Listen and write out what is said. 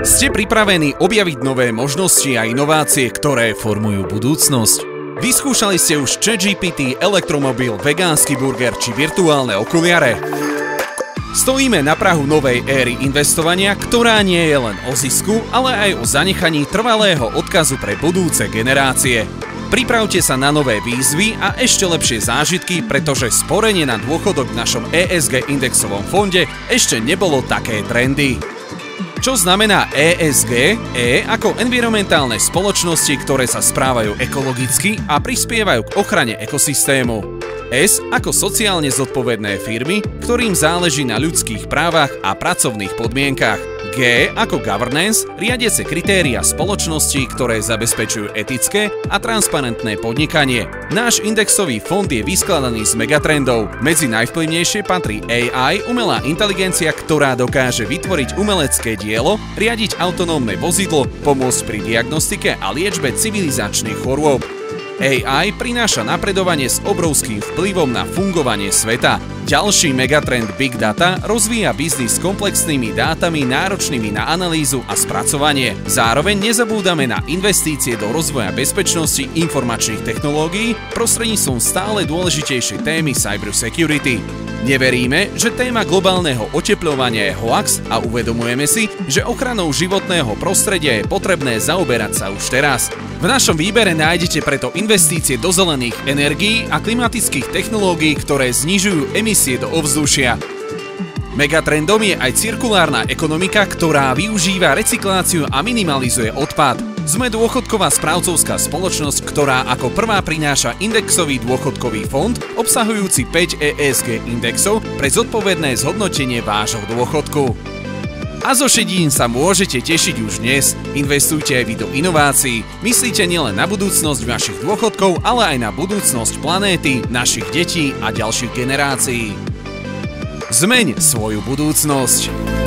Ste pripravení objaviť nové možnosti a inovácie, ktoré formujú budúcnosť? Vyskúšali ste už ChatGPT, elektromobil, vegánsky burger či virtuálne okuliare? Stojíme na prahu novej éry investovania, ktorá nie je len o zisku, ale aj o zanechaní trvalého odkazu pre budúce generácie. Pripravte sa na nové výzvy a ešte lepšie zážitky, pretože sporenie na dôchodok v našom ESG indexovom fonde ešte nebolo také trendy. Čo znamená ESG? E ako environmentálne spoločnosti, ktoré sa správajú ekologicky a prispievajú k ochrane ekosystému. S ako sociálne zodpovedné firmy, ktorým záleží na ľudských právach a pracovných podmienkach. G ako governance, riadiace kritéria spoločností, ktoré zabezpečujú etické a transparentné podnikanie. Náš indexový fond je vyskladaný z megatrendov. Medzi najvplyvnejšie patrí AI, umelá inteligencia, ktorá dokáže vytvoriť umelecké dielo, riadiť autonómne vozidlo, pomôcť pri diagnostike a liečbe civilizačných chorôb. AI prináša napredovanie s obrovským vplyvom na fungovanie sveta. Ďalší megatrend Big Data rozvíja biznis s komplexnými dátami náročnými na analýzu a spracovanie. Zároveň nezabúdame na investície do rozvoja bezpečnosti informačných technológií prostredníctvom stále dôležitejšej témy cybersecurity. Neveríme, že téma globálneho otepľovania je hoax a uvedomujeme si, že ochranou životného prostredia je potrebné zaoberať sa už teraz. V našom výbere nájdete preto investície do zelených energií a klimatických technológií, ktoré znižujú emisie do ovzdušia. Megatrendom je aj cirkulárna ekonomika, ktorá využíva recykláciu a minimalizuje odpad. Sme dôchodková správcovská spoločnosť, ktorá ako prvá prináša indexový dôchodkový fond, obsahujúci 5 ESG indexov pre zodpovedné zhodnotenie vášho dôchodku. A zo šedín sa môžete tešiť už dnes. Investujte aj vy do inovácií. Myslíte nielen na budúcnosť vašich dôchodkov, ale aj na budúcnosť planéty, našich detí a ďalších generácií. Zmeň svoju budúcnosť.